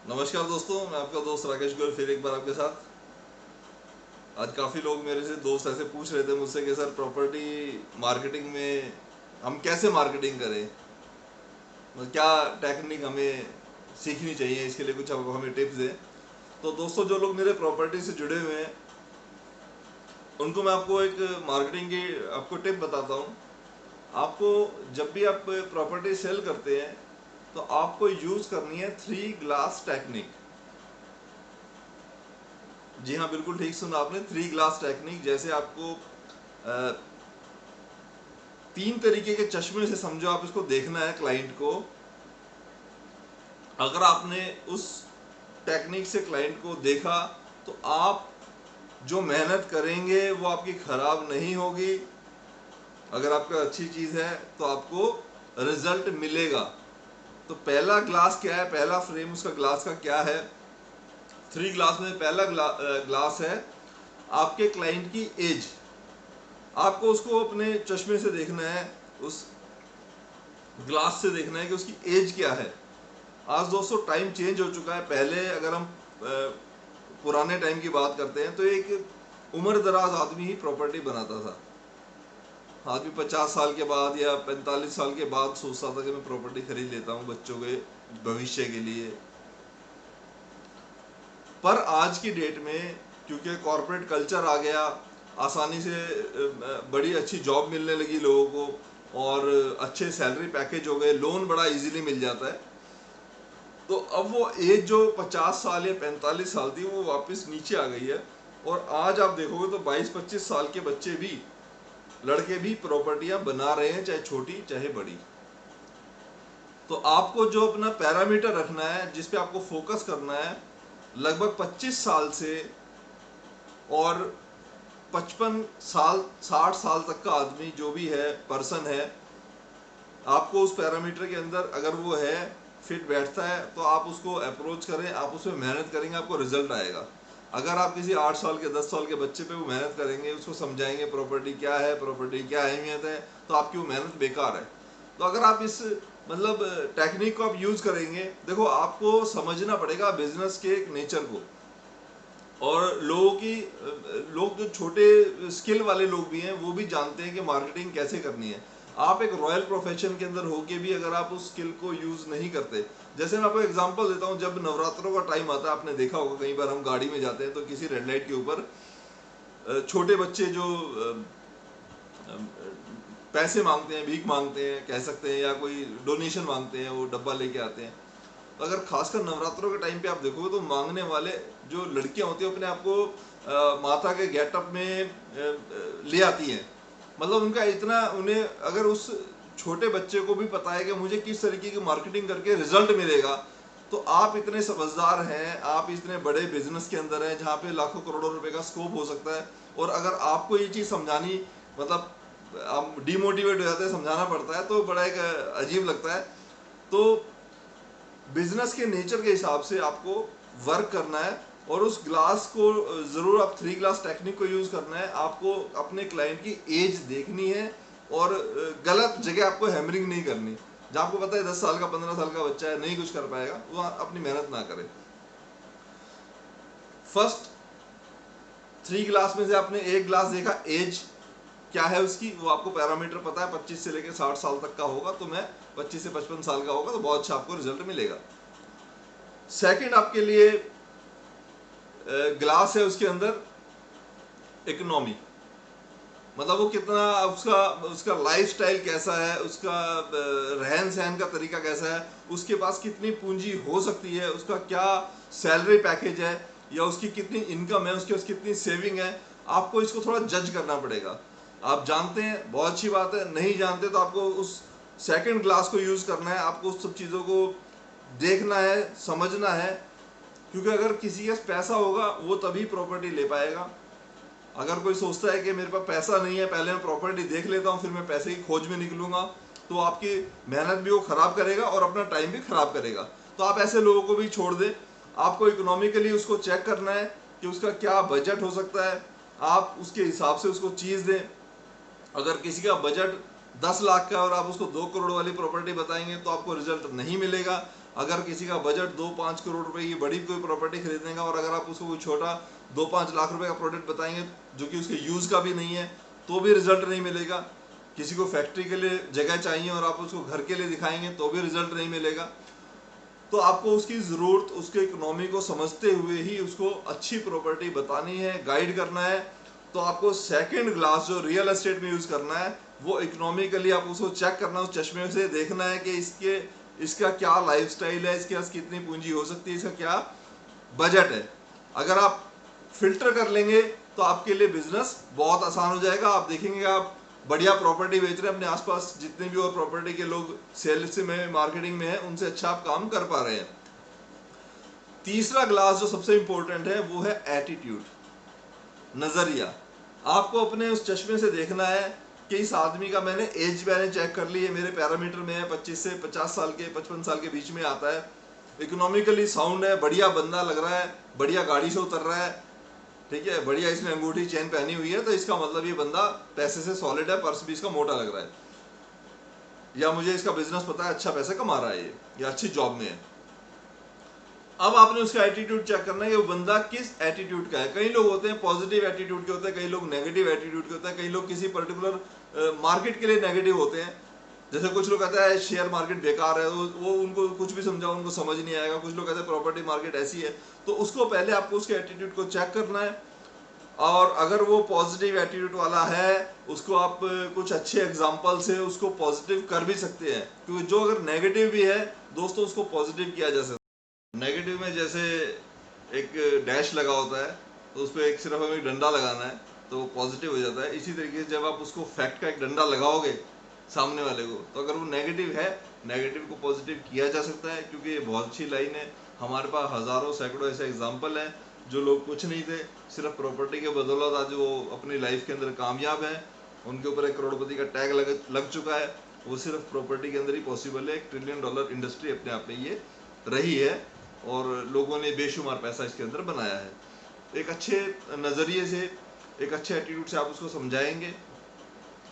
नमस्कार दोस्तों, मैं आपका दोस्त राकेश गोयल फिर एक बार आपके साथ। आज काफ़ी लोग मेरे से दोस्त ऐसे पूछ रहे थे मुझसे कि सर प्रॉपर्टी मार्केटिंग में हम कैसे मार्केटिंग करें, मतलब क्या टेक्निक हमें सीखनी चाहिए, इसके लिए कुछ आप हमें टिप्स दें। तो दोस्तों, जो लोग मेरे प्रॉपर्टी से जुड़े हुए हैं उनको मैं आपको एक मार्केटिंग की आपको टिप बताता हूँ। आपको जब भी आप प्रॉपर्टी सेल करते हैं तो आपको यूज़ करनी है 3 ग्लास टेक्निक। जी हाँ, बिल्कुल ठीक सुना आपने, 3 ग्लास टेक्निक। जैसे आपको अ, 3 तरीके के चश्मे से समझो आप इसको देखना है क्लाइंट को। अगर आपने उस टेक्निक से क्लाइंट को देखा तो आप जो मेहनत करेंगे वो आपकी खराब नहीं होगी। अगर आपका अच्छी चीज है तो आपको रिजल्ट मिलेगा। तो पहला ग्लास क्या है, पहला फ्रेम उसका ग्लास का क्या है? 3 ग्लास में पहला ग्लास है आपके क्लाइंट की एज। आपको उसको अपने चश्मे से देखना है, उस ग्लास से देखना है कि उसकी एज क्या है। आज दोस्तों टाइम चेंज हो चुका है। पहले अगर हम पुराने टाइम की बात करते हैं तो एक उम्र दराज आदमी ही प्रॉपर्टी बनाता था। आदमी 50 साल के बाद या 45 साल के बाद सोचता था कि मैं प्रॉपर्टी खरीद लेता हूँ बच्चों के भविष्य के लिए। पर आज की डेट में क्योंकि कॉरपोरेट कल्चर आ गया, आसानी से बड़ी अच्छी जॉब मिलने लगी लोगों को और अच्छे सैलरी पैकेज हो गए, लोन बड़ा इजीली मिल जाता है। तो अब वो एज जो 50 साल या 45 साल थी वो वापस नीचे आ गई है। और आज आप देखोगे तो 22-25 साल के बच्चे भी, लड़के भी प्रॉपर्टियां बना रहे हैं, चाहे छोटी चाहे बड़ी। तो आपको जो अपना पैरामीटर रखना है, जिस पे आपको फोकस करना है, लगभग 25 साल से और 55 साल 60 साल तक का आदमी जो भी है, पर्सन है, आपको उस पैरामीटर के अंदर अगर वो है, फिट बैठता है, तो आप उसको अप्रोच करें, आप उसमें मेहनत करेंगे, आपको रिजल्ट आएगा। अगर आप किसी 8 साल के 10 साल के बच्चे पे वो मेहनत करेंगे, उसको समझाएंगे प्रॉपर्टी क्या है, प्रॉपर्टी क्या अहमियत है, तो आपकी वो मेहनत बेकार है। तो अगर आप इस मतलब टेक्निक को आप यूज करेंगे, देखो आपको समझना पड़ेगा बिजनेस के एक नेचर को। और लोग जो छोटे स्किल वाले लोग भी हैं वो भी जानते हैं कि मार्केटिंग कैसे करनी है। आप एक रॉयल प्रोफेशन के अंदर होके भी अगर आप उस स्किल को यूज नहीं करते, जैसे मैं आपको एग्जांपल देता हूँ, जब नवरात्रों का टाइम आता है, आपने देखा होगा कई बार हम गाड़ी में जाते हैं तो किसी रेड लाइट के ऊपर छोटे बच्चे जो पैसे मांगते हैं, भीख मांगते हैं कह सकते हैं, या कोई डोनेशन मांगते हैं, वो डब्बा लेके आते हैं। तो अगर खासकर नवरात्रों के टाइम पे आप देखोगे तो मांगने वाले जो लड़कियां होती हैं अपने आप को माता के गेटअप में ले आती हैं। मतलब उनका इतना, उन्हें अगर उस छोटे बच्चे को भी पता है कि मुझे किस तरीके की मार्केटिंग करके रिजल्ट मिलेगा, तो आप इतने समझदार हैं, आप इतने बड़े बिजनेस के अंदर हैं जहाँ पे लाखों करोड़ों रुपए का स्कोप हो सकता है, और अगर आपको ये चीज़ समझानी, मतलब आप डिमोटिवेट हो जाते हैं, समझाना पड़ता है, तो बड़ा एक अजीब लगता है। तो बिजनेस के नेचर के हिसाब से आपको वर्क करना है, और उस ग्लास को जरूर आप 3 ग्लास टेक्निक को यूज करना है। आपको अपने क्लाइंट की एज देखनी है, और गलत जगह आपको हैमरिंग नहीं करनी। जहां आपको पता है 10 साल का 15 साल का बच्चा है, नहीं कुछ कर पाएगा, वो अपनी मेहनत ना करे। फर्स्ट 3 ग्लास में से आपने एक ग्लास देखा, एज क्या है उसकी, वो आपको पैरामीटर पता है, 25 से लेकर 60 साल तक का होगा, तो मैं 25 से 55 साल का होगा, तो बहुत अच्छा आपको रिजल्ट मिलेगा। सेकंड आपके लिए ग्लास है, उसके अंदर इकोनॉमी, मतलब वो कितना, उसका उसका लाइफस्टाइल कैसा है, उसका रहन सहन का तरीका कैसा है, उसके पास कितनी पूंजी हो सकती है, उसका क्या सैलरी पैकेज है, या उसकी कितनी इनकम है, उसके पास कितनी सेविंग है। आपको इसको थोड़ा जज करना पड़ेगा। आप जानते हैं, बहुत अच्छी बात है, नहीं जानते तो आपको उस सेकंड ग्लास को यूज करना है, आपको उस सब चीज़ों को देखना है, समझना है। क्योंकि अगर किसी के पास पैसा होगा वो तभी प्रॉपर्टी ले पाएगा। अगर कोई सोचता है कि मेरे पास पैसा नहीं है, पहले मैं प्रॉपर्टी देख लेता हूँ फिर मैं पैसे की खोज में निकलूंगा, तो आपकी मेहनत भी वो खराब करेगा और अपना टाइम भी खराब करेगा। तो आप ऐसे लोगों को भी छोड़ दें। आपको इकोनॉमिकली उसको चेक करना है कि उसका क्या बजट हो सकता है, आप उसके हिसाब से उसको चीज़ दें। अगर किसी का बजट 10 लाख का और आप उसको 2 करोड़ वाली प्रॉपर्टी बताएंगे तो आपको रिजल्ट नहीं मिलेगा। अगर किसी का बजट 2-5 करोड़ रुपए की बड़ी कोई प्रॉपर्टी खरीदने का, और अगर आप उसको कोई छोटा 2-5 लाख रुपए का प्रोडक्ट बताएंगे जो कि उसके यूज़ का भी नहीं है, तो भी रिजल्ट नहीं मिलेगा। किसी को फैक्ट्री के लिए जगह चाहिए और आप उसको घर के लिए दिखाएंगे तो भी रिजल्ट नहीं मिलेगा। तो आपको उसकी ज़रूरत, उसके इकोनॉमी को समझते हुए ही उसको अच्छी प्रॉपर्टी बतानी है, गाइड करना है। तो आपको सेकंड ग्लास जो रियल एस्टेट में यूज़ करना है, वो इकोनॉमिकली आप उसको चेक करना, उस चश्मे से देखना है कि इसका क्या लाइफस्टाइल है, इसके पास कितनी पूंजी हो सकती है, इसका क्या बजट है। अगर आप फिल्टर कर लेंगे तो आपके लिए बिजनेस बहुत आसान हो जाएगा। आप देखेंगे आप बढ़िया प्रॉपर्टी बेच रहे हैं, अपने आसपास जितने भी और प्रॉपर्टी के लोग सेल्स में, मार्केटिंग में है, उनसे अच्छा आप काम कर पा रहे हैं। तीसरा ग्लास जो सबसे इंपॉर्टेंट है वो है एटीट्यूड, नजरिया। आपको अपने उस चश्मे से देखना है कि इस आदमी का मैंने चेक कर ली है, मेरे पैरामीटर में है, 25 से 50 साल के, 55 साल के बीच में आता है, इकोनॉमिकली साउंड है, बढ़िया बंदा लग रहा है, बढ़िया गाड़ी से उतर रहा है, ठीक है, बढ़िया इसने अंगूठी चेन पहनी हुई है, तो इसका मतलब ये बंदा पैसे से सॉलिड है, पर्स भी इसका मोटा लग रहा है, या मुझे इसका बिजनेस पता है, अच्छा पैसा कमा रहा है ये, या अच्छी जॉब में है। अब आपने उसका एटीट्यूड चेक करना है कि वो बंदा किस एटीट्यूड का है। कई लोग होते हैं पॉजिटिव एटीट्यूड के होते हैं, कई लोग नेगेटिव एटीट्यूड के होते हैं, कई लोग किसी पर्टिकुलर मार्केट के लिए नेगेटिव होते हैं। जैसे कुछ लोग कहते हैं शेयर मार्केट बेकार है, वो उनको कुछ भी समझाओ उनको समझ नहीं आएगा। कुछ लोग कहते हैं प्रॉपर्टी मार्केट ऐसी है। तो उसको पहले आपको उसके एटीट्यूड को चेक करना है, और अगर वो पॉजिटिव एटीट्यूड वाला है, उसको आप कुछ अच्छे एग्जाम्पल से उसको पॉजिटिव कर भी सकते हैं। क्योंकि जो अगर नेगेटिव भी है दोस्तों, उसको पॉजिटिव किया जा सकता है। नेगेटिव में जैसे एक डैश लगा होता है, तो उस पर एक सिर्फ हमें डंडा लगाना है तो वो पॉजिटिव हो जाता है। इसी तरीके से जब आप उसको फैक्ट का एक डंडा लगाओगे सामने वाले को, तो अगर वो नेगेटिव है, नेगेटिव को पॉजिटिव किया जा सकता है। क्योंकि ये बहुत अच्छी लाइन है। हमारे पास हज़ारों सैकड़ों ऐसे एग्जाम्पल हैं जो लोग कुछ नहीं थे, सिर्फ प्रॉपर्टी के बदौलत आज वो अपनी लाइफ के अंदर कामयाब है। उनके ऊपर एक करोड़पति का टैग लग चुका है। वो सिर्फ प्रॉपर्टी के अंदर ही पॉसिबल है। $1 ट्रिलियन इंडस्ट्री अपने आप में ये रही है, और लोगों ने बेशुमार पैसा इसके अंदर बनाया है। एक अच्छे नज़रिए से, एक अच्छे एटीट्यूड से आप उसको समझाएंगे,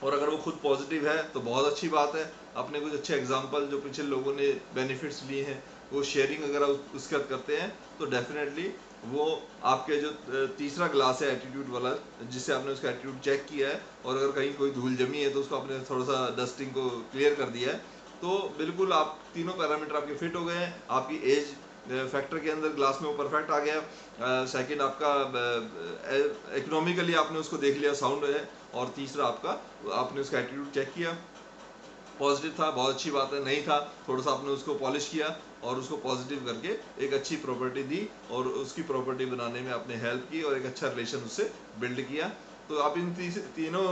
और अगर वो खुद पॉजिटिव है तो बहुत अच्छी बात है। अपने कुछ अच्छे एग्जाम्पल जो पिछले लोगों ने बेनिफिट्स लिए हैं वो शेयरिंग अगर उसका करते हैं, तो डेफिनेटली वो आपके जो तीसरा ग्लास है एटीट्यूड वाला, जिससे आपने उसका एटीट्यूड चेक किया है, और अगर कहीं कोई धूल जमी है तो उसको आपने थोड़ा सा डस्टिंग को क्लियर कर दिया है, तो बिल्कुल आप तीनों पैरामीटर आपके फिट हो गए हैं। आपकी एज फैक्टर के अंदर ग्लास में वो परफेक्ट आ गया। सेकंड आपका इकोनॉमिकली आपने उसको देख लिया, साउंड है। और तीसरा आपका, आपने उसका एटीट्यूड चेक किया, पॉजिटिव था, बहुत अच्छी बात है। नहीं था, थोड़ा सा आपने उसको पॉलिश किया और उसको पॉजिटिव करके एक अच्छी प्रॉपर्टी दी, और उसकी प्रॉपर्टी बनाने में आपने हेल्प की, और एक अच्छा रिलेशन उससे बिल्ड किया। तो आप इन तीनों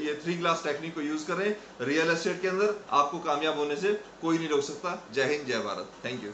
ये 3 ग्लास टेक्निक को यूज करें रियल एस्टेट के अंदर। आपको कामयाब होने से कोई नहीं रोक सकता। जय हिंद, जय भारत। Thank you.